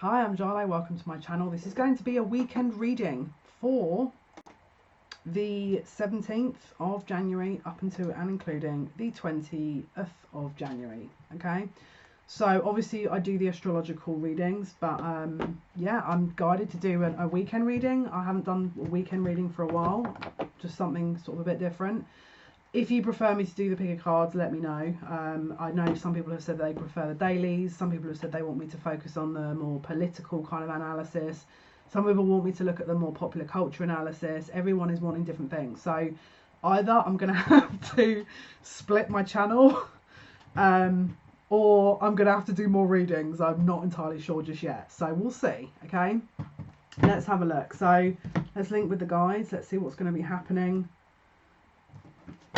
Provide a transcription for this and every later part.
Hi, I'm Jale, welcome to my channel. This is going to be a weekend reading for the 17th of January up until and including the 20th of January, okay? So obviously I do the astrological readings, but yeah, I'm guided to do a weekend reading. I haven't done a weekend reading for a while, just something sort of a bit different. If you prefer me to do the pick of cards, let me know. I know some people have said they prefer the dailies. Some people have said they want me to focus on the more political kind of analysis. Some people want me to look at the more popular culture analysis. Everyone is wanting different things. So either I'm going to have to split my channel or I'm going to have to do more readings. I'm not entirely sure just yet. So we'll see, okay? Let's have a look. So let's link with the guides. Let's see what's going to be happening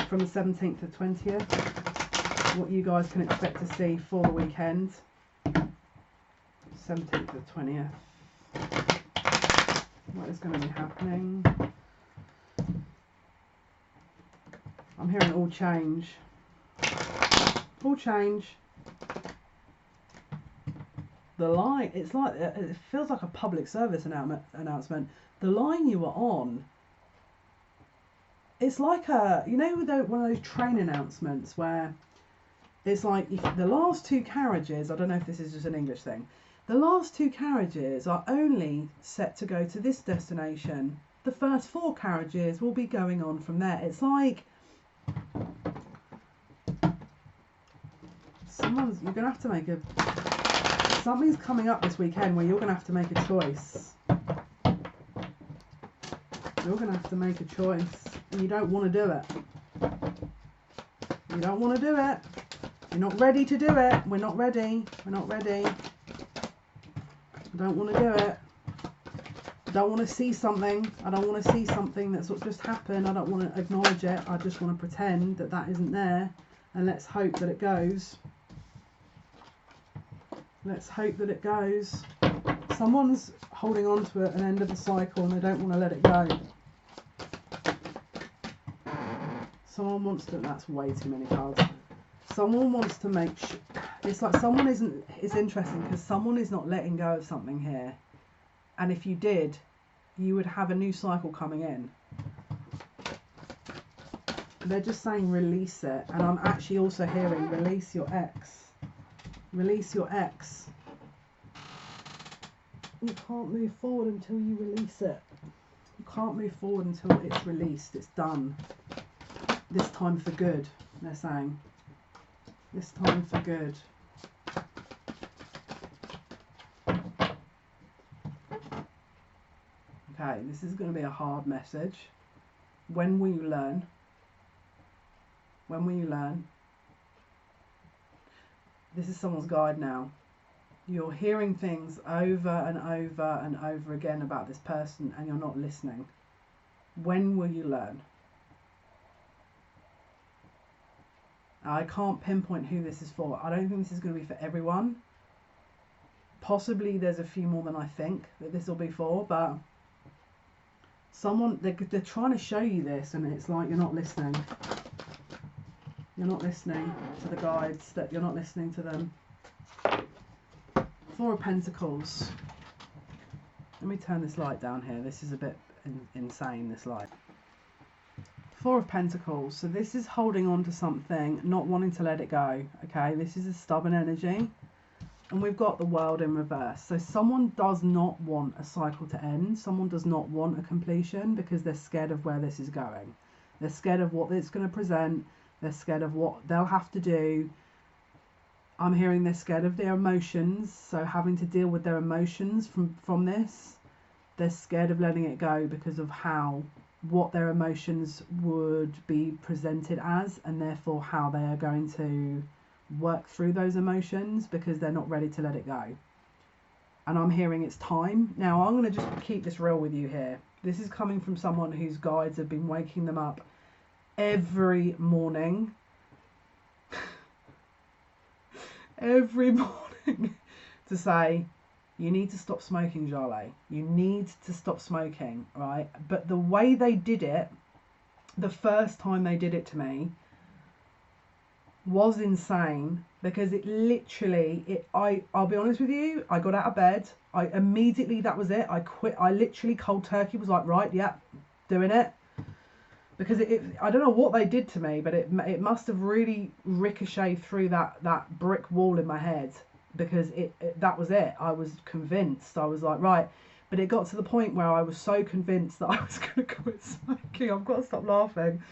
from the 17th to 20th, what you guys can expect to see for the weekend. 17th to 20th, what is going to be happening? I'm hearing all change. All change. The line, it's like, it feels like a public service announcement. The line you are on, it's like you know, one of those train announcements where it's like, if the last two carriages, I don't know if this is just an English thing, the last two carriages are only set to go to this destination. The first four carriages will be going on from there. It's like you're going to have to make something's coming up this weekend where you're going to have to make a choice. You're going to have to make a choice. And you don't want to do it. You don't want to do it. You're not ready to do it. We're not ready. We're not ready. I don't want to do it. I don't want to see something. I don't want to see something that's what just happened. I don't want to acknowledge it. I just want to pretend that that isn't there. And let's hope that it goes. Let's hope that it goes. Someone's holding on to an end of the cycle and they don't want to let it go. Someone wants to, that's way too many cards. Someone wants to make sure, it's like someone isn't, it's interesting because someone is not letting go of something here. And if you did, you would have a new cycle coming in. They're just saying release it. And I'm actually also hearing release your ex. Release your ex. You can't move forward until you release it. You can't move forward until it's released. It's done. This time for good, they're saying. This time for good. Okay, this is going to be a hard message. When will you learn? When will you learn? This is someone's guide now. You're hearing things over and over and over again about this person and you're not listening. When will you learn? I can't pinpoint who this is for. I don't think this is going to be for everyone. Possibly there's a few more than I think that this will be for, but someone, they're trying to show you this and it's like you're not listening. You're not listening to the guides, that you're not listening to them. Four of Pentacles. Let me turn this light down here. This is a bit insane, this light. Four of Pentacles. So this is holding on to something, not wanting to let it go. Okay, this is a stubborn energy. And we've got the World in reverse. So someone does not want a cycle to end. Someone does not want a completion because they're scared of where this is going. They're scared of what it's going to present. They're scared of what they'll have to do. I'm hearing they're scared of their emotions. So having to deal with their emotions from this. They're scared of letting it go because of what their emotions would be presented as, and therefore how they are going to work through those emotions because they're not ready to let it go. And I'm hearing it's time. Now I'm going to just keep this real with you here. This is coming from someone whose guides have been waking them up every morning. Every morning to say, you need to stop smoking, Jale. You need to stop smoking, right? But the way they did it, the first time they did it to me, was insane because it literally, I'll be honest with you, I got out of bed, I immediately, that was it, I quit. I literally cold turkey was like, right, yeah, doing it. Because I don't know what they did to me, but it must have really ricocheted through that brick wall in my head, because that was it. I was convinced. I was like, right. But it got to the point where I was so convinced that I was going to quit smoking. I've got to stop laughing.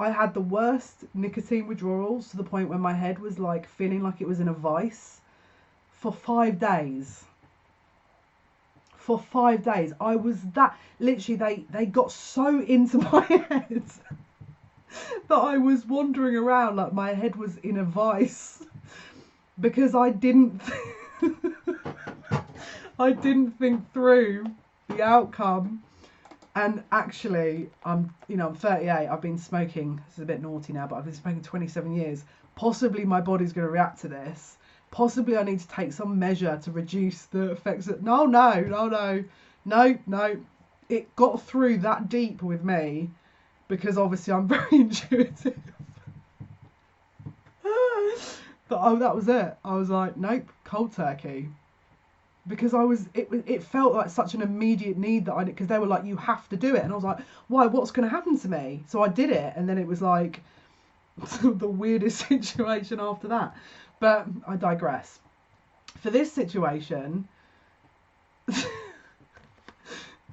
I had the worst nicotine withdrawals, to the point where my head was like feeling like it was in a vice for 5 days. For 5 days, I was that, literally they got so into my head that I was wandering around like my head was in a vice, because I didn't I didn't think through the outcome. And actually, I'm 38. I've been smoking, this is a bit naughty now, but I've been smoking 27 years. Possibly my body's going to react to this. Possibly I need to take some measure to reduce the effects of... No. It got through that deep with me, because obviously I'm very intuitive. But that was it. I was like, nope, cold turkey. Because it felt like such an immediate need that because they were like, you have to do it. And I was like, why? What's going to happen to me? So I did it. And then it was like the weirdest situation after that. But I digress. For this situation,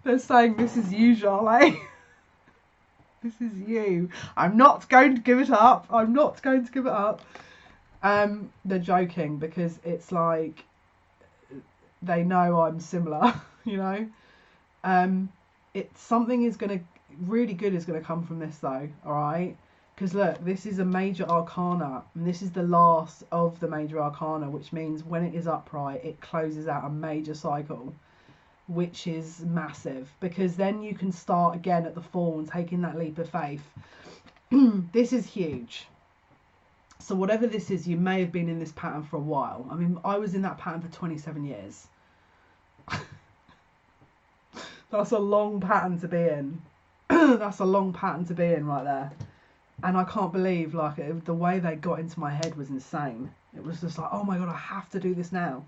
they're saying, this is you, Jale. This is you. I'm not going to give it up. I'm not going to give it up. They're joking, because it's like, they know I'm similar, you know. It's something is going to, really good is going to come from this though, alright? Because look, this is a major arcana, and this is the last of the major arcana, which means when it is upright, it closes out a major cycle, which is massive, because then you can start again at the full and taking that leap of faith. This is huge. So whatever this is, you may have been in this pattern for a while. I mean, I was in that pattern for 27 years. That's a long pattern to be in. That's a long pattern to be in right there. And I can't believe, like, the way they got into my head was insane. It was just like, oh my God, I have to do this now.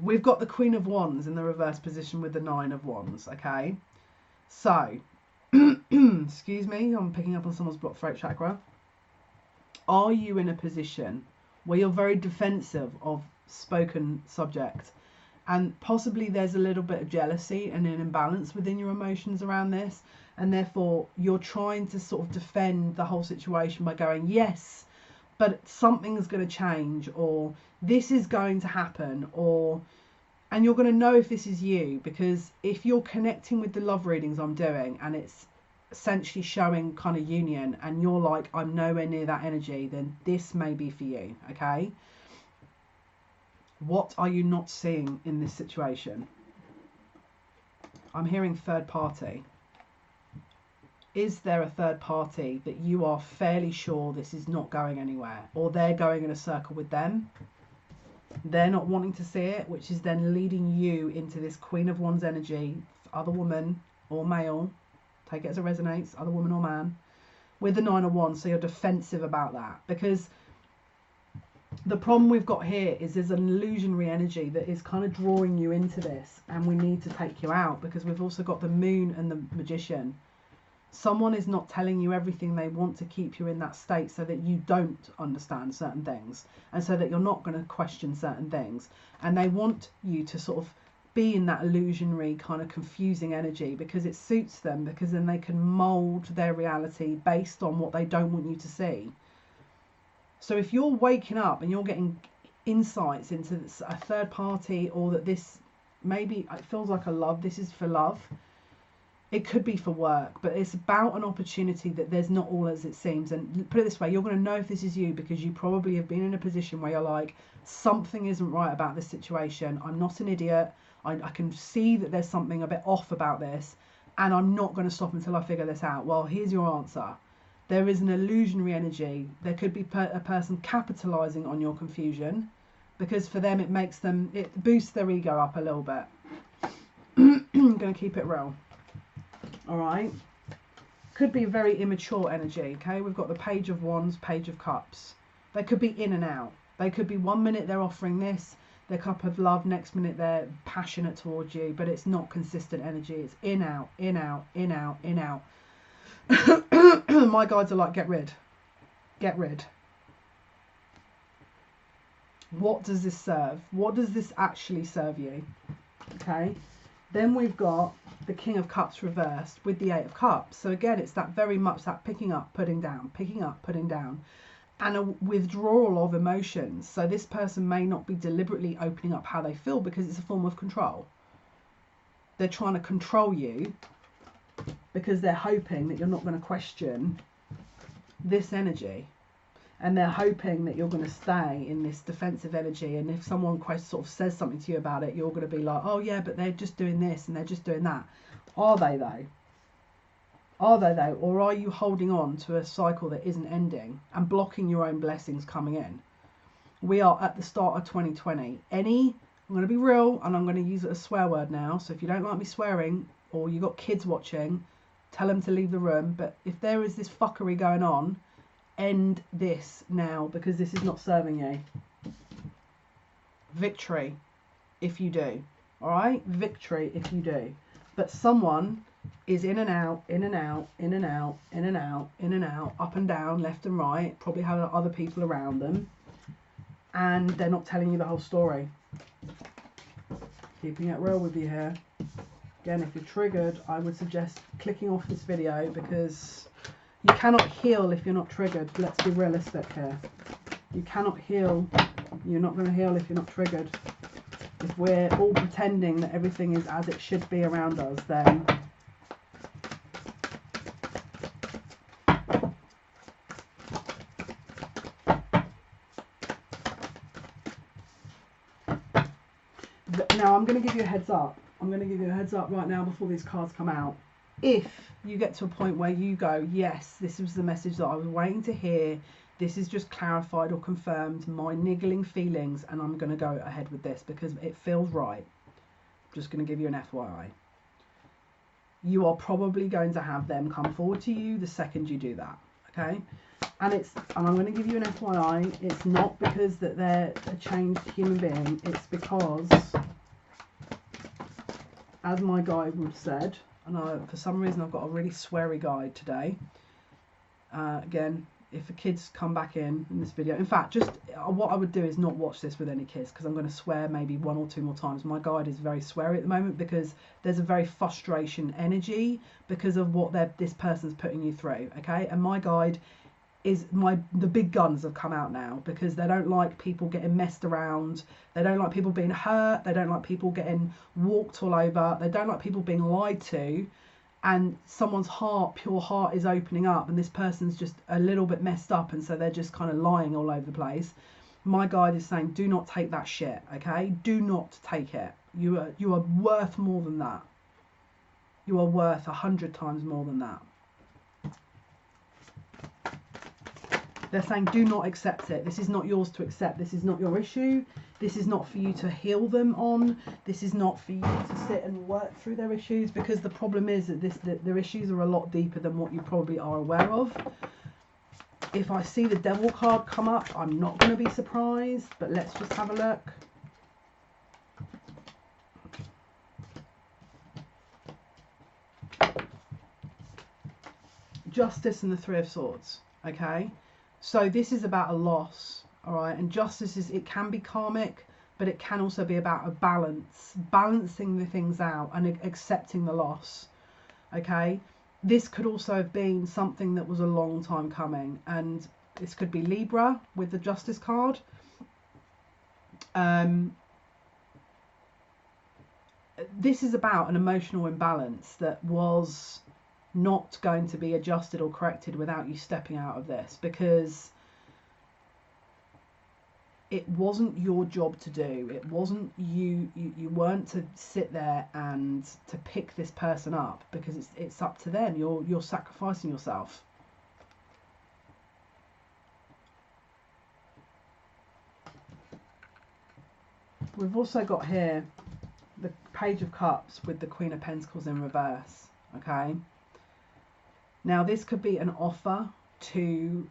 We've got the Queen of Wands in the reverse position with the Nine of Wands, okay? So, excuse me, I'm picking up on someone's blocked throat chakra. Are you in a position where you're very defensive of spoken subject, and possibly there's a little bit of jealousy and an imbalance within your emotions around this, and therefore you're trying to sort of defend the whole situation by going, yes, but something's going to change, or this is going to happen, and you're going to know if this is you, because if you're connecting with the love readings I'm doing and it's essentially showing kind of union, and you're like, I'm nowhere near that energy, then this may be for you, okay? What are you not seeing in this situation? I'm hearing third party. Is there a third party that you are fairly sure this is not going anywhere, or they're going in a circle with them? They're not wanting to see it, which is then leading you into this Queen of Wands energy, other woman or male, take it as it resonates, other woman or man, with the Nine of Wands. So you're defensive about that, because the problem we've got here is there's an illusionary energy that is kind of drawing you into this, and we need to take you out, because we've also got the Moon and the Magician. Someone is not telling you everything. They want to keep you in that state so that you don't understand certain things, and so that you're not going to question certain things, and they want you to sort of be in that illusionary kind of confusing energy, because it suits them, because then they can mold their reality based on what they don't want you to see. So if you're waking up and you're getting insights into a third party, or that this maybe it feels like a love, this is for love. It could be for work, but it's about an opportunity that there's not all as it seems. And put it this way, you're going to know if this is you, because you probably have been in a position where you're like, something isn't right about this situation. I'm not an idiot. I can see that there's something a bit off about this, and I'm not going to stop until I figure this out. Well, here's your answer. There is an illusionary energy. There could be a person capitalizing on your confusion, because for them it boosts their ego up a little bit. I'm going to keep it real. All right, Could be very immature energy, okay? We've got the Page of Wands, Page of Cups. They could be in and out. They could be 1 minute they're offering this, their cup of love, next minute they're passionate towards you, but it's not consistent energy. It's in, out, in, out, in, out, in, out. My guides are like, get rid. Get rid. What does this serve? What does this actually serve you? Okay. Then we've got the King of Cups reversed with the Eight of Cups. So again, it's that very much that picking up, putting down, picking up, putting down, and a withdrawal of emotions. So this person may not be deliberately opening up how they feel because it's a form of control. They're trying to control you because they're hoping that you're not going to question this energy. And they're hoping that you're going to stay in this defensive energy. And if someone sort of says something to you about it, you're going to be like, oh yeah, but they're just doing this and they're just doing that. Are they though? Are they though? Or are you holding on to a cycle that isn't ending and blocking your own blessings coming in? We are at the start of 2020. I'm going to be real and I'm going to use it as a swear word now. So if you don't like me swearing or you got kids watching, tell them to leave the room. But if there is this fuckery going on, end this now, because this is not serving you. Victory if you do. All right? Victory if you do. But someone is in and out, in and out, in and out, in and out, in and out, up and down, left and right, probably have other people around them, and they're not telling you the whole story. Keeping it real with you here. Again, if you're triggered, I would suggest clicking off this video, because you cannot heal if you're not triggered. Let's be realistic here. You cannot heal. You're not going to heal if you're not triggered. If we're all pretending that everything is as it should be around us, then now I'm going to give you a heads up. I'm going to give you a heads up right now before these cards come out. If you get to a point where you go, yes, this was the message that I was waiting to hear, this is just clarified or confirmed my niggling feelings, and I'm going to go ahead with this because it feels right. I'm just going to give you an FYI. You are probably going to have them come forward to you the second you do that, okay? And I'm going to give you an FYI. It's not because that they're a changed human being. It's because, as my guide would have said, and for some reason I've got a really sweary guide today. Again, if the kids come back in this video, in fact, just what I would do is not watch this with any kids, because I'm going to swear maybe 1 or 2 more times. My guide is very sweary at the moment because there's a very frustration energy because of what this person's putting you through, okay? And my guide is the big guns have come out now because they don't like people getting messed around. They don't like people being hurt. They don't like people getting walked all over. They don't like people being lied to. And someone's pure heart is opening up, and this person's just a little bit messed up, and so they're just kind of lying all over the place. My guide is saying, do not take that shit, okay? Do not take it. You are worth more than that. You are worth 100 times more than that. They're saying, do not accept it. This is not yours to accept. This is not your issue. This is not for you to heal them on. This is not for you to sit and work through their issues, because the problem is that their issues are a lot deeper than what you probably are aware of. If I see the Devil card come up, I'm not going to be surprised, but let's just have a look. Justice and the Three of Swords, okay? So this is about a loss, all right? And justice it can be karmic, but it can also be about a balance, balancing the things out and accepting the loss, okay? This could also have been something that was a long time coming, and this could be Libra with the Justice card. This is about an emotional imbalance that was not going to be adjusted or corrected without you stepping out of this, because it wasn't your job to do. It wasn't you weren't to sit there and to pick this person up, because it's up to them. You're sacrificing yourself. We've also got here the Page of Cups with the Queen of Pentacles in reverse, okay? Now, this could be an offer to,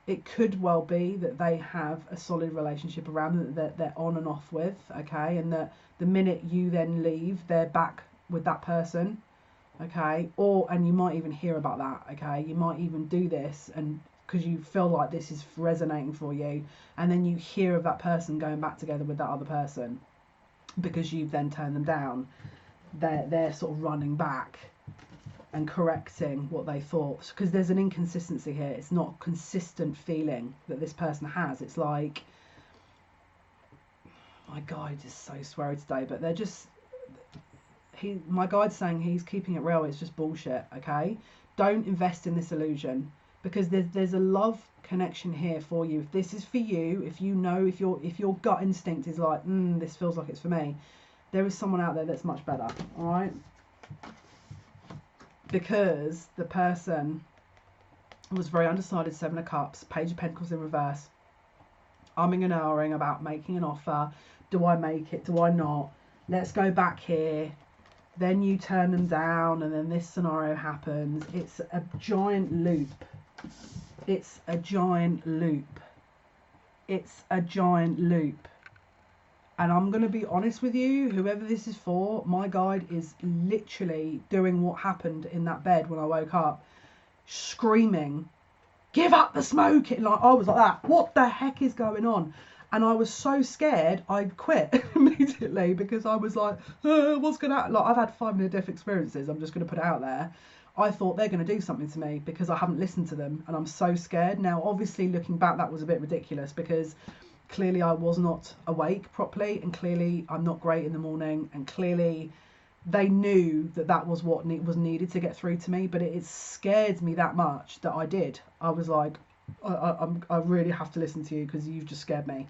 it could well be that they have a solid relationship around them that they're on and off with, okay, and that the minute you then leave, they're back with that person, okay, and you might even hear about that, okay, you might even do this, and because you feel like this is resonating for you, and then you hear of that person going back together with that other person because you've then turned them down. They're sort of running back and correcting what they thought, because there's an inconsistency here. It's not a consistent feeling that this person has. It's like, my guide is so sweary today, but they're just, my guide's saying he's keeping it real. It's just bullshit, okay? Don't invest in this illusion, because there's a love connection here for you. If this is for you, if you know, if your gut instinct is like, this feels like it's for me, there is someone out there that's much better, all right? Because the person was very undecided, 7 of Cups, Page of Pentacles in reverse, umming and ahhing about making an offer. Do I make it? Do I not? Let's go back here. Then you turn them down, and then this scenario happens. It's a giant loop. It's a giant loop. It's a giant loop. And I'm going to be honest with you, whoever this is for, my guide is literally doing what happened in that bed when I woke up, screaming, give up the smoking. Like, I was like that. What the heck is going on? And I was so scared, I quit immediately, because I was like, what's going to happen? Like, I've had 5 near-death experiences. I'm just going to put it out there. I thought they're going to do something to me because I haven't listened to them, and I'm so scared. Now, obviously, looking back, that was a bit ridiculous, because clearly I was not awake properly, and clearly I'm not great in the morning, and clearly they knew that that was what was needed to get through to me, but it scared me that much that I did. I was like, I really have to listen to you because you've just scared me.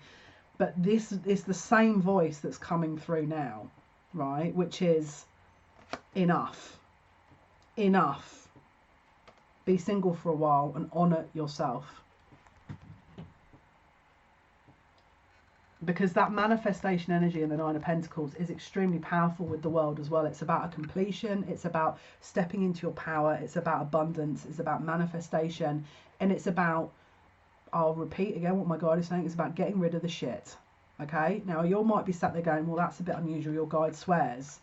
But this is the same voice that's coming through now, right? Which is, enough. Enough. Be single for a while and honour yourself. Because that manifestation energy in the 9 of Pentacles is extremely powerful with the world as well. It's about a completion. It's about stepping into your power. It's about abundance. It's about manifestation. And it's about, I'll repeat again what my guide is saying, it's about getting rid of the shit. Okay? Now, you might be sat there going, well, that's a bit unusual. Your guide swears.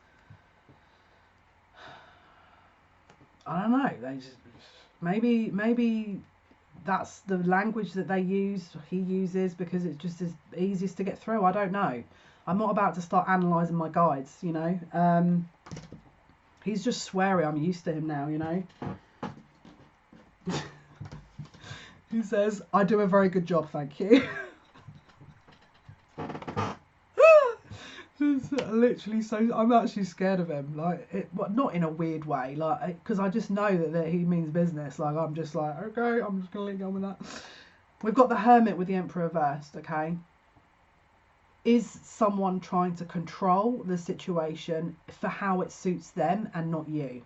I don't know. They just, maybe that's the language that he uses, because it's just as easiest to get through. I don't know. I'm not about to start analysing my guides, you know. He's just sweary. I'm used to him now, you know. He says, I do a very good job, thank you. It's literally so, I'm actually scared of him, like, but not in a weird way, like, because I just know that he means business. Like, I'm just like, okay, I'm just gonna go with that. We've got the Hermit with the Emperor reversed. Okay, is someone trying to control the situation for how it suits them and not you?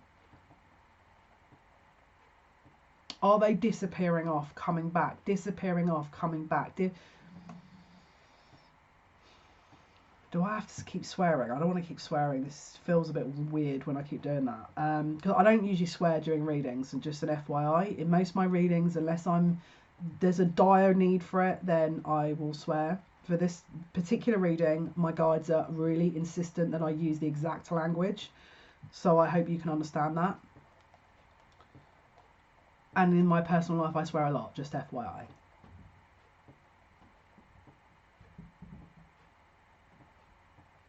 Are they disappearing off, coming back, disappearing off, coming back? Do I have to keep swearing? I don't want to keep swearing. This feels a bit weird when I keep doing that. Because I don't usually swear during readings, and just an FYI, in most of my readings, unless there's a dire need for it, then I will swear. For this particular reading, my guides are really insistent that I use the exact language. So I hope you can understand that. And in my personal life, I swear a lot, just FYI.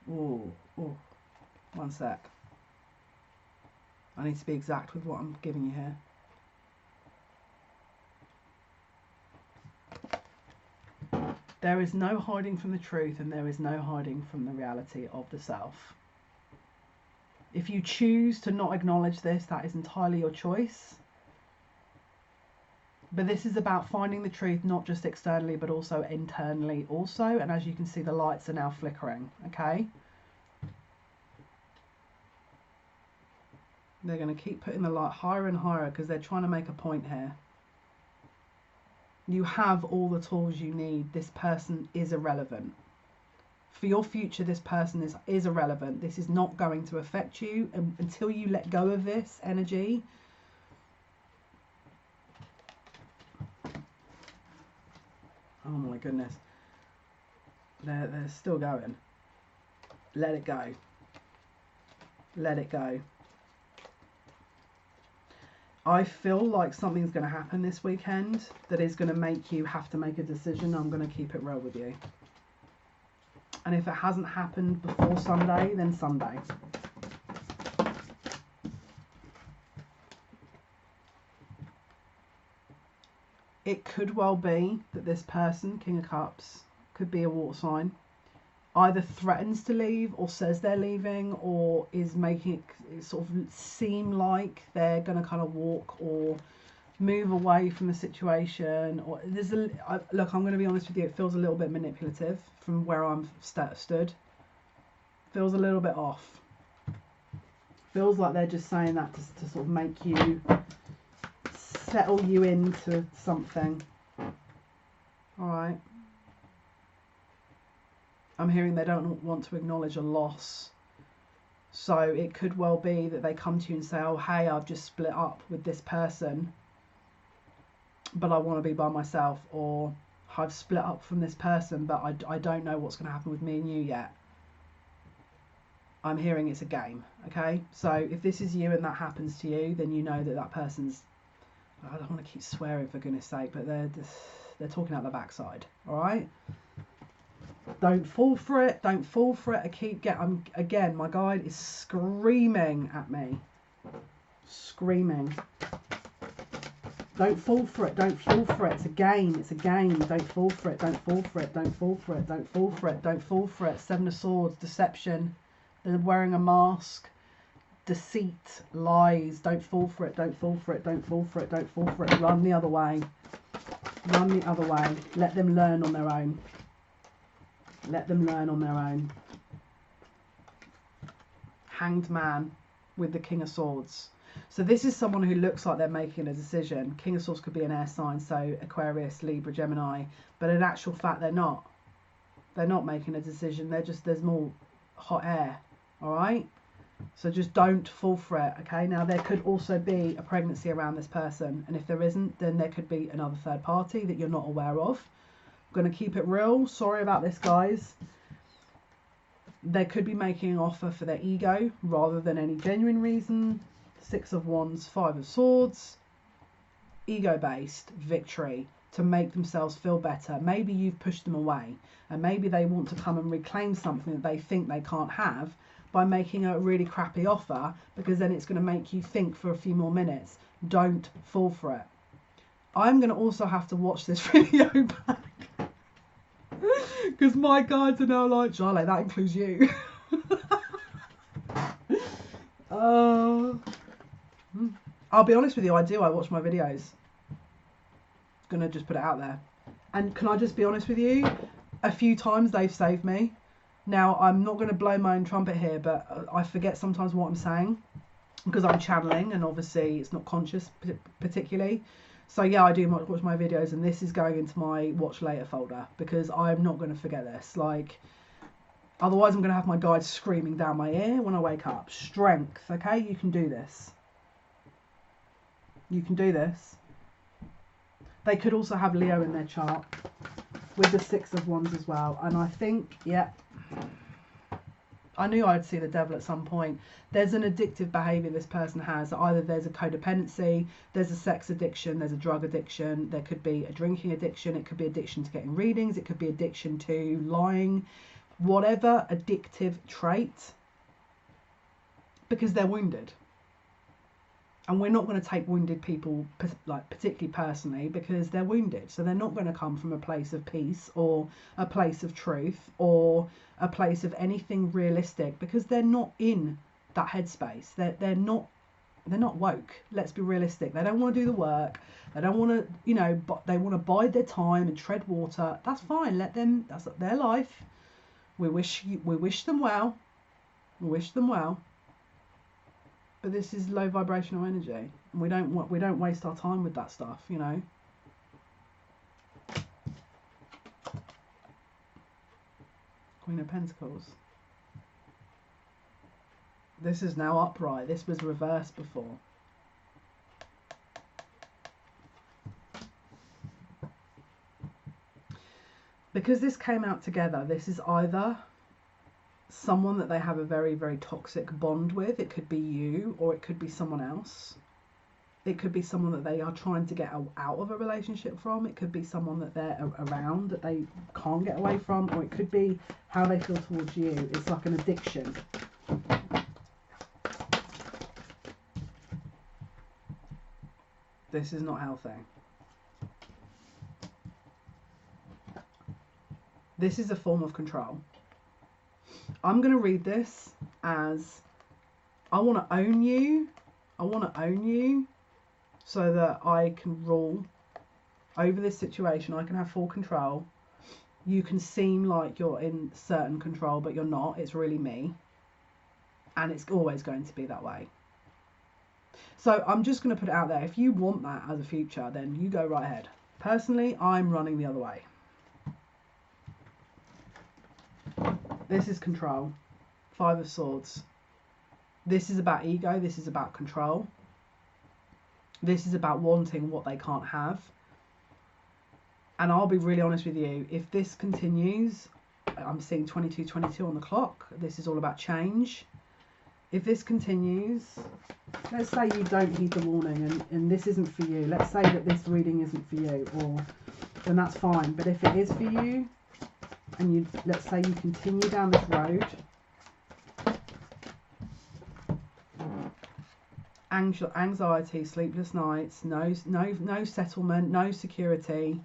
Oh, one sec. I need to be exact with what I'm giving you here. There is no hiding from the truth, and there is no hiding from the reality of the self. If you choose to not acknowledge this, that is entirely your choice. But this is about finding the truth, not just externally, but also internally also. And as you can see, the lights are now flickering, okay? They're going to keep putting the light higher and higher because they're trying to make a point here. You have all the tools you need. This person is irrelevant. For your future, this person is irrelevant. This is not going to affect you until you let go of this energy. Oh my goodness. They're still going. Let it go. Let it go. I feel like something's going to happen this weekend that is going to make you have to make a decision. I'm going to keep it real with you. And if it hasn't happened before Sunday, then Sunday. It could well be that this person, King of Cups, could be a water sign. Either threatens to leave or says they're leaving, or is making it sort of seem like they're going to kind of walk or move away from the situation. Or there's look, I'm going to be honest with you, it feels a little bit manipulative from where I'm stood. Feels a little bit off. Feels like they're just saying that to sort of make you settle you into something. All right. I'm hearing they don't want to acknowledge a loss. So it could well be that they come to you and say, oh, hey, I've just split up with this person, but I want to be by myself. Or I've split up from this person, but I don't know what's going to happen with me and you yet. I'm hearing it's a game, okay? So if this is you and that happens to you, then you know that that person's, I don't want to keep swearing for goodness sake, but they're talking out the backside, all right? Don't fall for it. Don't fall for it. Again, my guide is screaming at me. Screaming. Don't fall for it. Don't fall for it. It's a game. It's a game. Don't fall for it. Don't fall for it. Don't fall for it. Don't fall for it. Don't fall for it. Seven of Swords. Deception. They're wearing a mask. Deceit. Lies. Don't fall for it. Don't fall for it. Don't fall for it. Don't fall for it. Run the other way. Run the other way. Let them learn on their own. Let them learn on their own. Hanged Man with the King of Swords. So this is someone who looks like they're making a decision. King of Swords could be an air sign, so Aquarius, Libra, Gemini. But in actual fact, they're not. They're not making a decision. They're just, there's more hot air. All right? So just don't fall for it, okay? Now, there could also be a pregnancy around this person. And if there isn't, then there could be another third party that you're not aware of. Going to keep it real. Sorry about this, guys. They could be making an offer for their ego rather than any genuine reason. Six of Wands, Five of Swords. Ego-based victory to make themselves feel better. Maybe you've pushed them away and maybe they want to come and reclaim something that they think they can't have by making a really crappy offer, because then it's going to make you think for a few more minutes. Don't fall for it. I'm going to also have to watch this video back. Because my guides are now like, Jale, that includes you. I'll be honest with you, I watch my videos. Gonna just put it out there. And can I just be honest with you? A few times they've saved me. Now, I'm not going to blow my own trumpet here, but I forget sometimes what I'm saying because I'm channeling, and obviously it's not conscious particularly. So yeah, I do watch my videos, and this is going into my watch later folder because I'm not going to forget this. Like, otherwise I'm going to have my guides screaming down my ear when I wake up. Strength, okay? You can do this. You can do this. They could also have Leo in their chart with the Six of Wands as well. And I think, yeah, I knew I'd see the Devil at some point. There's an addictive behaviour this person has. Either there's a codependency, there's a sex addiction, there's a drug addiction, there could be a drinking addiction, it could be addiction to getting readings, it could be addiction to lying, whatever addictive trait, because they're wounded. And we're not going to take wounded people, like, particularly personally, because they're wounded. So they're not going to come from a place of peace or a place of truth or a place of anything realistic, because they're not in that headspace. They're not woke. Let's be realistic. They don't want to do the work. They don't want to, you know, but they want to bide their time and tread water. That's fine. Let them. That's their life. We wish them well. We wish them well. But this is low vibrational energy, and we don't waste our time with that stuff, you know. Queen of Pentacles. This is now upright. This was reversed before. because this came out together, this is either someone that they have a very, very toxic bond with. It could be you, or it could be someone else. It could be someone that they are trying to get out of a relationship from. It could be someone that they're around that they can't get away from, or it could be how they feel towards you. It's like an addiction. This is not healthy. This is a form of control. I'm going to read this as I want to own you. I want to own you so that I can rule over this situation. I can have full control. You can seem like you're in certain control, but you're not. It's really me. And it's always going to be that way. So I'm just going to put it out there. If you want that as a future, then you go right ahead. Personally, I'm running the other way. This is control. 5 of Swords. This is about ego. This is about control. This is about wanting what they can't have. And I'll be really honest with you. If this continues, I'm seeing 22:22 on the clock. This is all about change. If this continues, let's say you don't heed the warning and this isn't for you. Let's say that this reading isn't for you, then that's fine. But if it is for you, and let's say you continue down this road, anxiety, sleepless nights, no settlement, no security,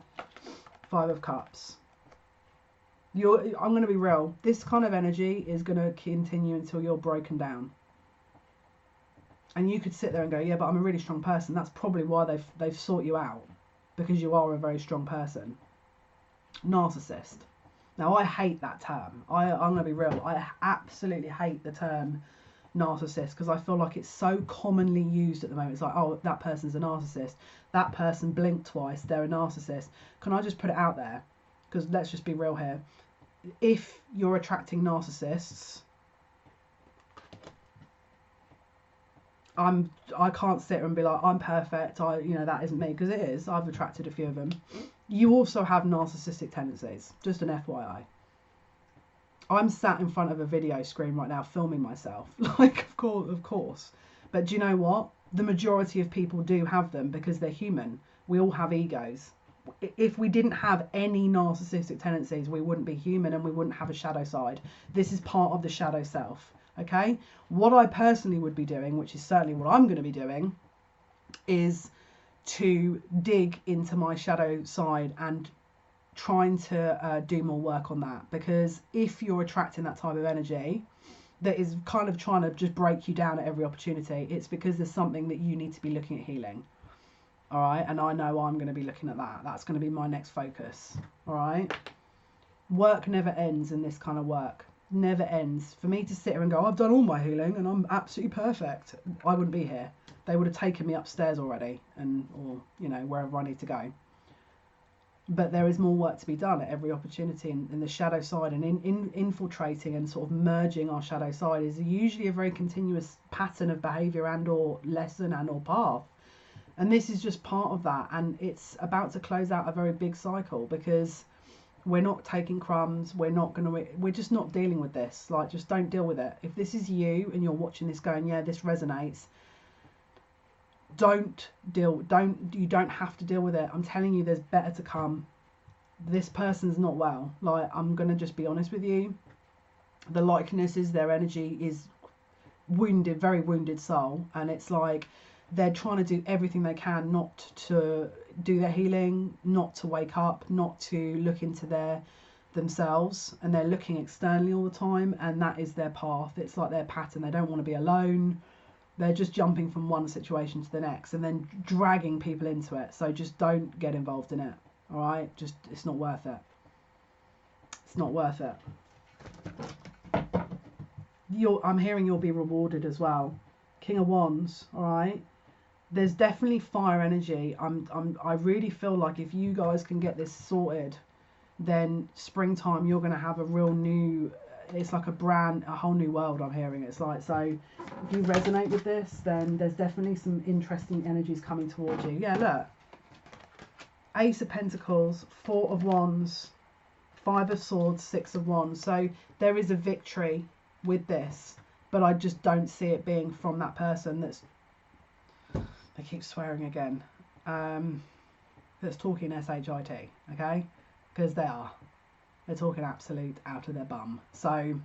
5 of Cups. I'm going to be real. This kind of energy is going to continue until you're broken down. And you could sit there and go, yeah, but I'm a really strong person. That's probably why they've sought you out, because you are a very strong person. Narcissist. Now, I hate that term. I'm going to be real. I absolutely hate the term narcissist because I feel like it's so commonly used at the moment. It's like, oh, that person's a narcissist. That person blinked twice. They're a narcissist. Can I just put it out there? Because let's just be real here. If you're attracting narcissists, I can't sit and be like, I'm perfect. That isn't me, because it is. I've attracted a few of them. You also have narcissistic tendencies. Just an FYI. I'm sat in front of a video screen right now filming myself. Like, of course. But do you know what? The majority of people do have them because they're human. We all have egos. If we didn't have any narcissistic tendencies, we wouldn't be human and we wouldn't have a shadow side. This is part of the shadow self. Okay? What I personally would be doing, which is certainly what I'm going to be doing, is to dig into my shadow side and trying to do more work on that. Because if you're attracting that type of energy that is kind of trying to just break you down at every opportunity, it's because there's something that you need to be looking at healing. All right, and I know I'm going to be looking at that. That's going to be my next focus. All right, work never ends in this kind of work. Never ends. For me to sit here and go, I've done all my healing and I'm absolutely perfect, I wouldn't be here. They would have taken me upstairs already, or wherever I need to go. But there is more work to be done at every opportunity, in the shadow side, and in infiltrating and sort of merging our shadow side is usually a very continuous pattern of behaviour and or lesson and or path. And this is just part of that, and it's about to close out a very big cycle, because we're not taking crumbs. We're just not dealing with this. Like, just don't deal with it. If this is you and you're watching this going, yeah, this resonates, you don't have to deal with it. I'm telling you, there's better to come. This person's not well. Like, I'm gonna just be honest with you. The likeness is their energy is wounded, very wounded soul, and it's like they're trying to do everything they can not to do their healing, not to wake up, not to look into themselves, and they're looking externally all the time, and that is their path. It's like their pattern. They don't want to be alone. They're just jumping from one situation to the next and then dragging people into it. So just don't get involved in it. All right? It's not worth it. It's not worth it. I'm hearing you'll be rewarded as well. King of Wands. All right? There's definitely fire energy. I really feel like if you guys can get this sorted, then springtime you're going to have a real new. It's like a whole new world. I'm hearing it's like. So if you resonate with this, then there's definitely some interesting energies coming towards you. Yeah, look. Ace of Pentacles, 4 of Wands, 5 of Swords, 6 of Wands. So there is a victory with this, but I just don't see it being from that person that's, I keep swearing again, that's talking S-H-I-T, okay? Because they are. They're talking absolute out of their bum. So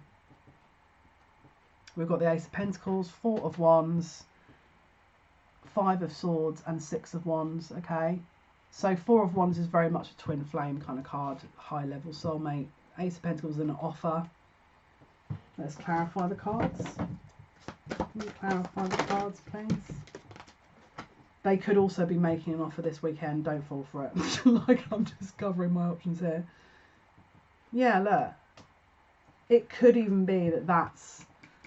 we've got the Ace of Pentacles, 4 of Wands, 5 of Swords and 6 of Wands, okay? So 4 of Wands is very much a twin flame kind of card, high level soulmate. Ace of Pentacles is an offer. Let's clarify the cards. Can you clarify the cards, please? They could also be making an offer this weekend. Don't fall for it. Like, I'm just covering my options here. Yeah, look. It could even be that that's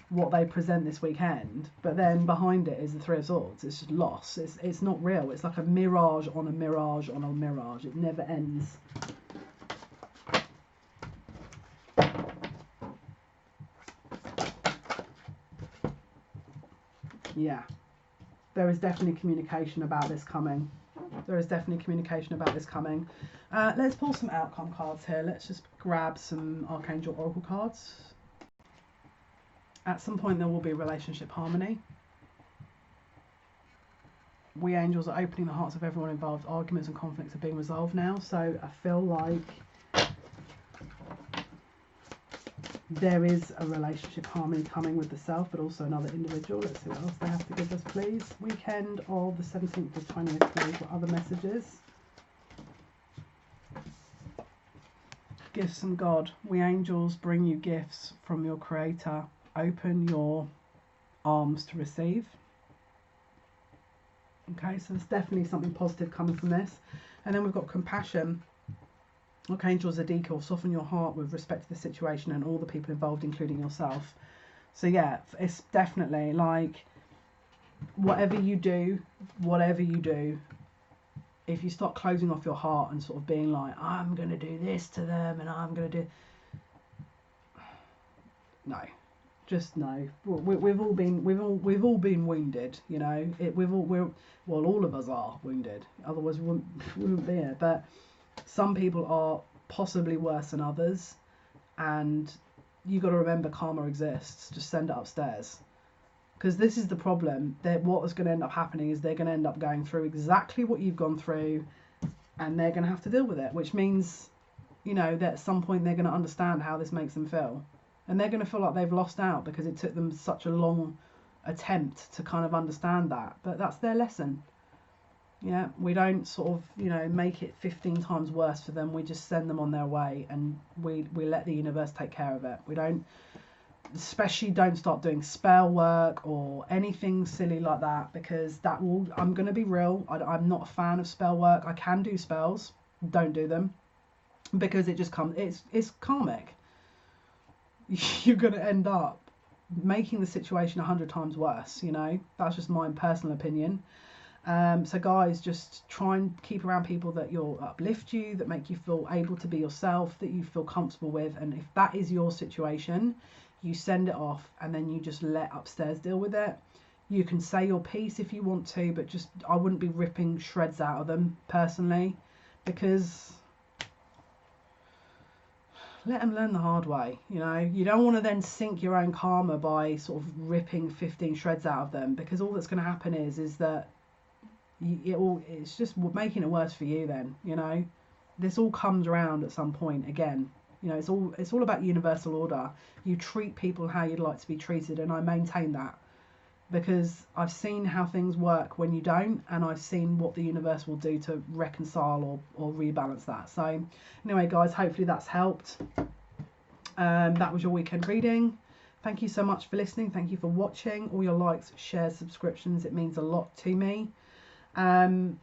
what they present this weekend, but then behind it is the 3 of Swords. It's just loss. It's not real. It's like a mirage on a mirage on a mirage. It never ends. Yeah. There is definitely communication about this coming. There is definitely communication about this coming. Let's pull some outcome cards here. Let's just grab some Archangel Oracle cards. At some point there will be relationship harmony. We angels are opening the hearts of everyone involved. Arguments and conflicts are being resolved now. So I feel like there is a relationship harmony coming with the self, but also another individual. Let's see what else they have to give us, please. Weekend of the 17th to 20th, please. What other messages? Gifts from God. We angels bring you gifts from your Creator. Open your arms to receive. Okay, so there's definitely something positive coming from this. And then we've got compassion. Archangel Zadika will soften your heart with respect to the situation and all the people involved, including yourself. So yeah, it's definitely like whatever you do, if you start closing off your heart and sort of being like, I'm going to do this to them and I'm going to do... No. Just no. We've all been wounded, you know. All of us are wounded. Otherwise, we wouldn't be here. But some people are possibly worse than others, and you got to remember karma exists. Just send it upstairs, because this is the problem. That what is going to end up happening is they're going to end up going through exactly what you've gone through, and they're going to have to deal with it. Which means, you know, that at some point they're going to understand how this makes them feel. And they're going to feel like they've lost out because it took them such a long attempt to kind of understand that. But that's their lesson. Yeah, we don't sort of, you know, make it 15 times worse for them. We just send them on their way and we let the universe take care of it. We don't, especially don't start doing spell work or anything silly like that, because that will, I'm going to be real, I'm not a fan of spell work. I can do spells, don't do them, because it just comes, it's karmic. You're going to end up making the situation 100 times worse, you know. That's just my personal opinion. So guys, just try and keep around people that will uplift you, that make you feel able to be yourself, that you feel comfortable with. And if that is your situation, you send it off and then you just let upstairs deal with it. You can say your piece if you want to, but just, I wouldn't be ripping shreds out of them personally, because let them learn the hard way. You know, you don't want to then sink your own karma by sort of ripping 15 shreds out of them, because all that's going to happen is that it's just making it worse for you then. You know, this all comes around at some point again. You know, it's all about universal order. You treat people how you'd like to be treated, and I maintain that, because I've seen how things work when you don't, and I've seen what the universe will do to reconcile or rebalance that. So anyway guys, hopefully that's helped. That was your weekend reading. Thank you so much for listening. Thank you for watching. All your likes, shares, subscriptions, it means a lot to me. For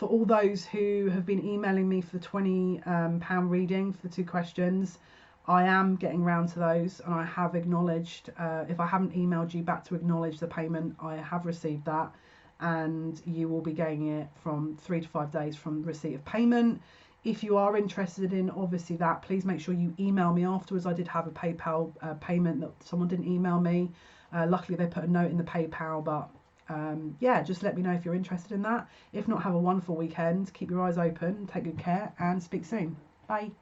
all those who have been emailing me for the £20 reading for the 2 questions, I am getting round to those, and I have acknowledged, if I haven't emailed you back to acknowledge the payment, I have received that, and you will be getting it from 3 to 5 days from receipt of payment. If you are interested in obviously that, please make sure you email me afterwards. I did have a PayPal payment that someone didn't email me. Luckily they put a note in the PayPal, but yeah, just let me know if you're interested in that. If not, have a wonderful weekend. Keep your eyes open, take good care, and speak soon. Bye.